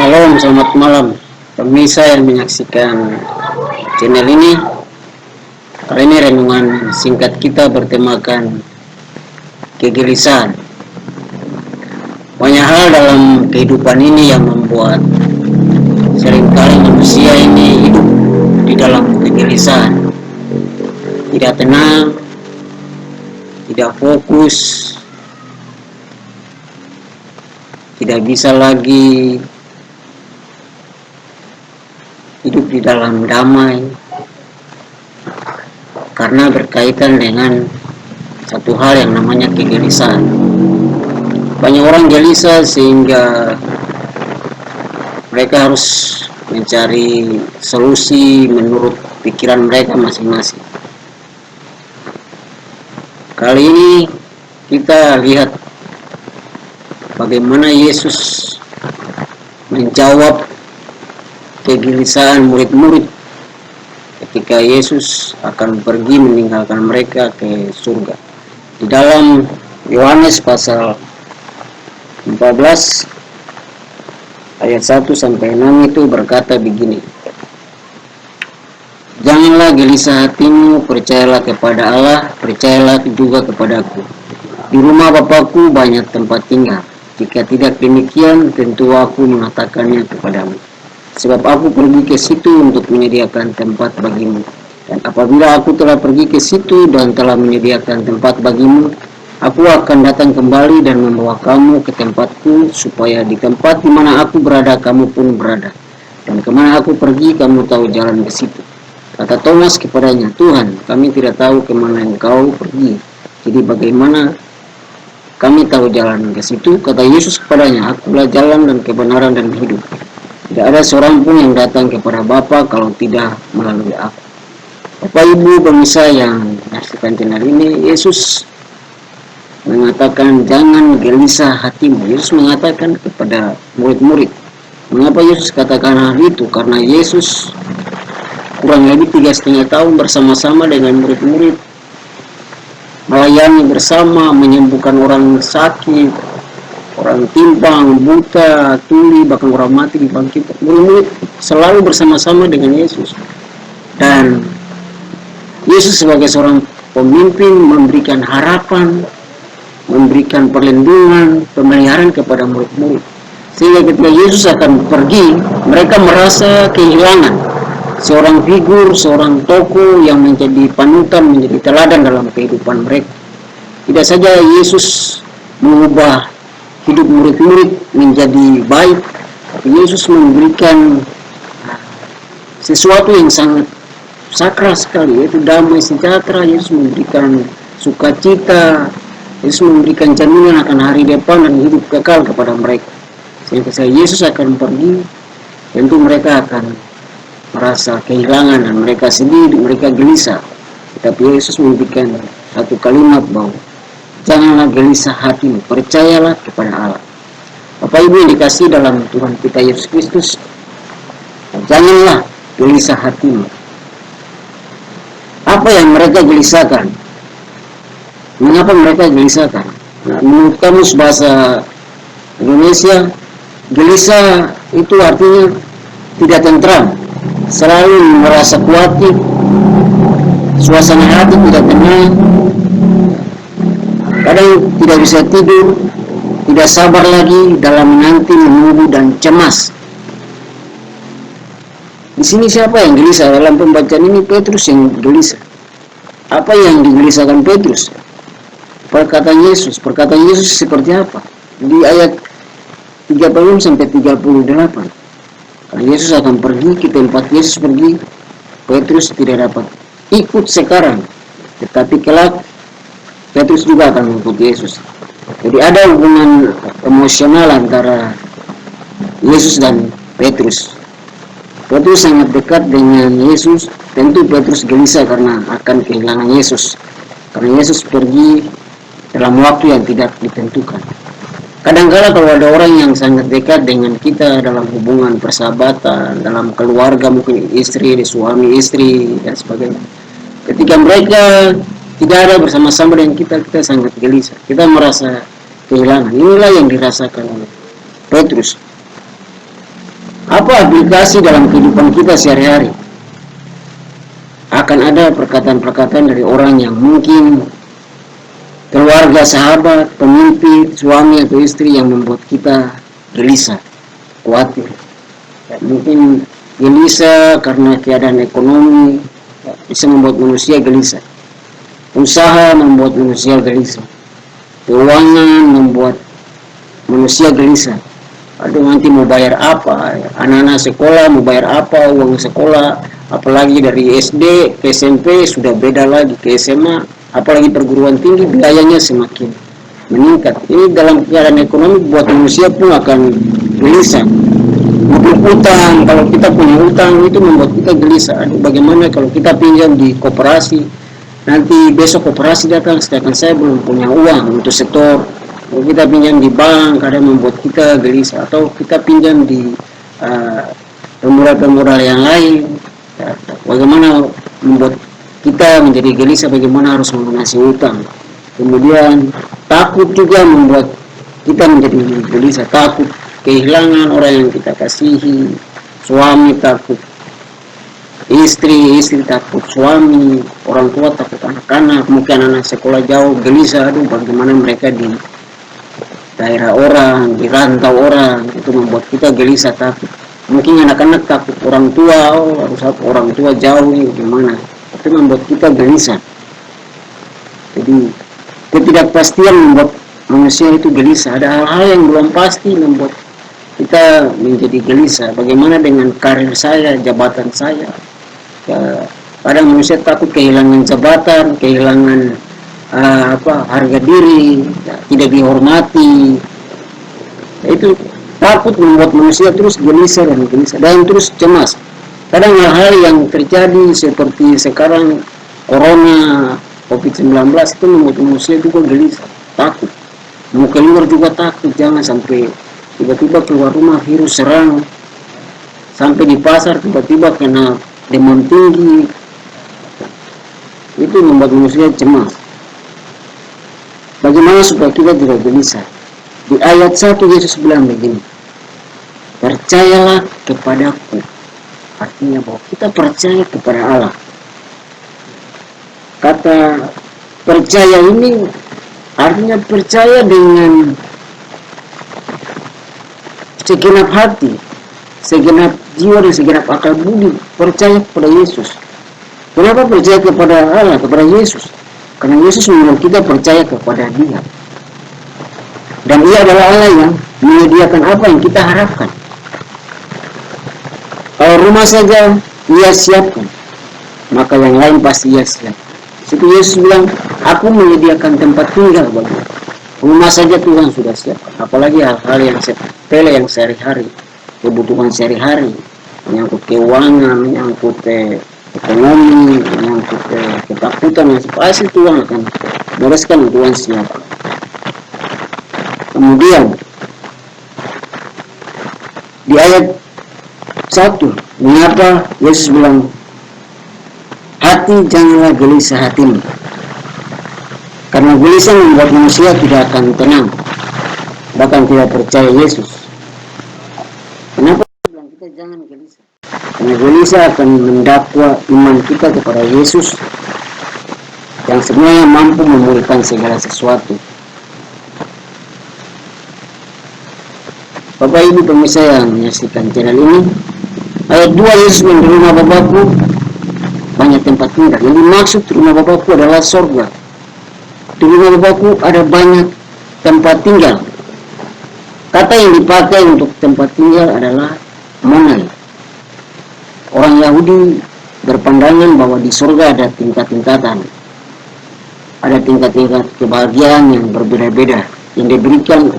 Shalom, selamat malam pemirsa yang menyaksikan channel ini. Kali ini renungan singkat kita bertemakan kegelisahan. Banyak hal dalam kehidupan ini yang membuat seringkali manusia ini hidup di dalam kegelisahan, tidak tenang, tidak fokus, tidak bisa lagi hidup di dalam damai karena berkaitan dengan satu hal yang namanya kegelisahan. Banyak orang gelisah sehingga mereka harus mencari solusi menurut pikiran mereka masing-masing. Kali ini kita lihat bagaimana Yesus menjawab kegelisahan murid-murid ketika Yesus akan pergi meninggalkan mereka ke surga. Di dalam Yohanes pasal 14 ayat 1 sampai 6 itu berkata begini. Janganlah gelisah hatimu, percayalah kepada Allah, percayalah juga kepadaku. Di rumah Bapakku banyak tempat tinggal. Jika tidak demikian, tentu aku mengatakannya kepadamu. Sebab aku pergi ke situ untuk menyediakan tempat bagimu. Dan apabila aku telah pergi ke situ dan telah menyediakan tempat bagimu, aku akan datang kembali dan membawa kamu ke tempatku, supaya di tempat di mana aku berada, kamu pun berada. Dan kemana aku pergi, kamu tahu jalan ke situ. Kata Thomas kepadanya, Tuhan, kami tidak tahu kemana engkau pergi. Jadi bagaimana kami tahu jalan ke situ? Kata Yesus kepadanya, akulah jalan dan kebenaran dan hidup. Tidak ada seorang pun yang datang kepada Bapa kalau tidak melalui aku. Bapak Ibu pemirsa yang menyaksikan channel ini, Yesus mengatakan jangan gelisah hatimu. Yesus mengatakan kepada murid-murid. Mengapa Yesus katakan hal itu? Karena Yesus kurang lebih 3,5 tahun bersama-sama dengan murid-murid, melayani bersama, menyembuhkan orang sakit, orang timpang, buta, tuli, bahkan orang mati dibangkitkan. Murid-murid selalu bersama-sama dengan Yesus. Dan Yesus sebagai seorang pemimpin memberikan harapan, memberikan perlindungan, pemeliharaan kepada murid-murid. Sehingga ketika Yesus akan pergi, mereka merasa kehilangan seorang figur, seorang tokoh yang menjadi panutan, menjadi teladan dalam kehidupan mereka. Tidak saja Yesus mengubah hidup murid-murid menjadi baik, tapi Yesus memberikan sesuatu yang sangat sakral sekali, yaitu damai sejahtera. Yesus memberikan sukacita, Yesus memberikan jaminan akan hari depan dan hidup kekal kepada mereka. Sehingga Yesus akan pergi, tentu mereka akan merasa kehilangan dan mereka sedih, mereka gelisah. Tapi Yesus memberikan satu kalimat bahwa janganlah gelisah hatimu, percayalah kepada Allah. Bapak Ibu yang dikasihi dalam Tuhan kita Yesus Kristus, janganlah gelisah hatimu. Apa yang mereka gelisahkan? Mengapa mereka gelisahkan? Nah, menurut kamus bahasa Indonesia, gelisah itu artinya tidak tentram, selalu merasa khawatir, suasana hati tidak tenang, kadang tidak bisa tidur, tidak sabar lagi dalam menanti, menunggu dan cemas. Di sini siapa yang gelisah? Dalam pembacaan ini Petrus yang gelisah. Apa yang digelisahkan Petrus? Perkataan Yesus seperti apa? Di ayat 30 sampai 38. Kalau Yesus akan pergi ke tempat Yesus pergi, Petrus tidak dapat ikut sekarang, tetapi kelak Petrus juga akan mengikuti Yesus. Jadi ada hubungan emosional antara Yesus dan Petrus. Petrus sangat dekat dengan Yesus. Tentu Petrus gelisah karena akan kehilangan Yesus, karena Yesus pergi dalam waktu yang tidak ditentukan. Kadang-kala kalau ada orang yang sangat dekat dengan kita dalam hubungan persahabatan, dalam keluarga, mungkin istri, suami, istri, dan sebagainya, ketika mereka tidak ada bersama-sama dengan kita sangat gelisah, kita merasa kehilangan. Inilah yang dirasakan oleh Petrus. Apa aplikasi dalam kehidupan kita sehari-hari? Akan ada perkataan-perkataan dari orang yang mungkin keluarga, sahabat, pemimpin, suami atau istri yang membuat kita gelisah, khawatir. Ya, mungkin gelisah karena keadaan ekonomi, ya, bisa membuat manusia gelisah. Usaha membuat manusia gelisah. Keuangan membuat manusia gelisah. Aduh, nanti mau bayar apa? Anak-anak sekolah mau bayar apa? Uang sekolah, apalagi dari SD ke SMP sudah beda lagi, ke SMA, apalagi perguruan tinggi biayanya semakin meningkat. Ini dalam keadaan ekonomi buat manusia pun akan gelisah. Untuk utang, kalau kita punya utang itu membuat kita gelisah. Aduh, bagaimana kalau kita pinjam di koperasi, nanti besok koperasi datang, sedangkan saya belum punya uang untuk setor. Kalau kita pinjam di bank, kadang membuat kita gelisah. Atau kita pinjam di pemurah-pemurah yang lain, ya, bagaimana membuat kita menjadi gelisah, bagaimana harus melunasi utang. Kemudian takut juga membuat kita menjadi gelisah, takut kehilangan orang yang kita kasihi, suami takut istri takut suami, orang tua takut anak-anak, mungkin anak sekolah jauh gelisah, aduh bagaimana mereka di daerah orang, di rantau orang, itu membuat kita gelisah, takut. Mungkin anak-anak takut orang tua, harus orang tua jauh nih, gimana? Itu membuat kita gelisah. Jadi ketidakpastian membuat manusia itu gelisah. Ada hal-hal yang belum pasti membuat kita menjadi gelisah. Bagaimana dengan karir saya, jabatan saya? Kadang manusia takut kehilangan jabatan, kehilangan harga diri, ya, tidak dihormati. Itu takut membuat manusia terus gelisah dan terus cemas. Kadang hal-hal yang terjadi seperti sekarang corona, COVID-19 itu membuat manusia juga gelisah, takut. Mau keluar juga takut, jangan sampai tiba-tiba keluar rumah virus serang, sampai di pasar tiba-tiba kena demam tinggi. Itu membuat manusia cemas. Bagaimana supaya kita tidak gelisah? Di ayat 1 Yesus bilang begini, percayalah kepadaku. Artinya bahwa kita percaya kepada Allah. Kata percaya ini artinya percaya dengan segenap hati, segenap jiwa dan segenap akal budi, percaya kepada Yesus. Kenapa percaya kepada Allah, kepada Yesus? Karena Yesus menyuruh kita percaya kepada Dia. Dan Ia adalah Allah yang menyediakan apa yang kita harapkan. Kalau rumah saja Ia siapkan, maka yang lain pasti Ia siap. Situ Yesus bilang, aku menyediakan tempat tinggal bagi. Rumah saja Tuhan sudah siapkan. Apalagi hal-hal yang sepele, yang sehari-hari, kebutuhan sehari-hari, menyangkut keuangan, menyangkut ekonomi, menyangkut ketakutan, yang pasti Tuhan akan bereskan, Tuhan siap. Kemudian di ayat 1, mengapa Yesus bilang, hati janganlah gelisah hatimu. Karena gelisah membuat manusia tidak akan tenang, bahkan tidak percaya Yesus. Kenapa bilang kita jangan gelisah? Karena gelisah akan mendakwa iman kita kepada Yesus yang sebenarnya mampu memulihkan segala sesuatu. Bapak Ibu pemirsa yang menyaksikan channel ini, ayat 2 Yesus bilang, di rumah Bapakku banyak tempat tinggal. Yang dimaksud rumah Bapakku adalah sorga. Di rumah Bapakku ada banyak tempat tinggal. Kata yang dipakai untuk tempat tinggal adalah monai. Orang Yahudi berpandangan bahwa di surga ada tingkat-tingkatan. Ada tingkat-tingkat kebahagiaan yang berbeda-beda yang diberikan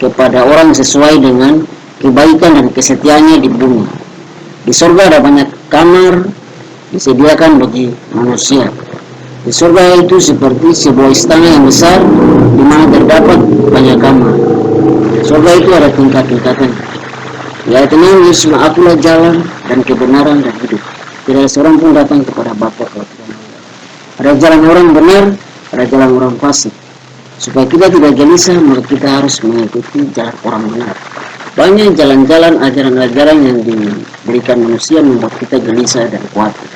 kepada orang sesuai dengan kebaikan dan kesetiaannya di bumi. Di surga ada banyak kamar disediakan bagi manusia. Di surga itu seperti sebuah istana yang besar di mana terdapat banyak kamar. Surga itu ada tingkat-tingkatan. Ya tenang, Yesus, akulah jalan dan kebenaran dan hidup. Tidak ada seorang pun datang kepada Bapa kalau tidak melalui. Ada jalan orang benar, ada jalan orang fasik. Supaya kita tidak gelisah, maka kita harus mengikuti jalan orang benar. Banyak jalan-jalan ajaran-ajaran yang diberikan manusia membuat kita gelisah dan khawatir.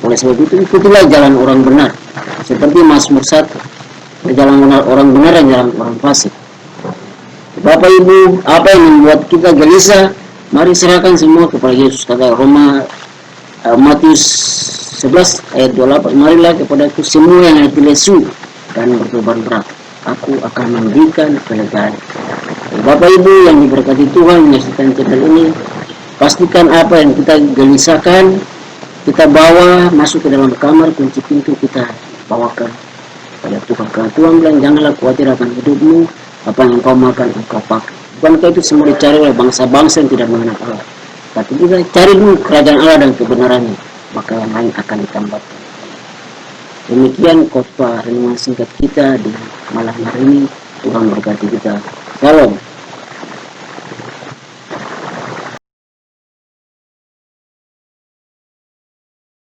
Oleh sebab itu, ikutilah jalan orang benar. Seperti Mazmur 1, jalan orang benar dan jalan orang fasik. Bapak Ibu, apa yang membuat kita gelisah, mari serahkan semua kepada Yesus. Kata Matius 11 ayat 28, marilah kepadaku semua yang letih lesu dan berbeban berat, aku akan memberikan kelegaan. Bapak Ibu yang diberkati Tuhan, menyaksikan channel ini, pastikan apa yang kita gelisahkan, kita bawa masuk ke dalam kamar, kunci pintu, kita bawakan pada Tuhan. Karena Tuhan bilang, janganlah khawatir akan hidupmu, apa yang engkau makan engkau pakai. Bukankah itu semua dicari oleh bangsa-bangsa yang tidak mengenal Allah? Tapi kita cari dulu kerajaan Allah dan kebenarannya, maka yang lain akan ditambahkan. Demikian khotbah renungan singkat kita di malam hari ini. Tuhan berkati kita. Shalom.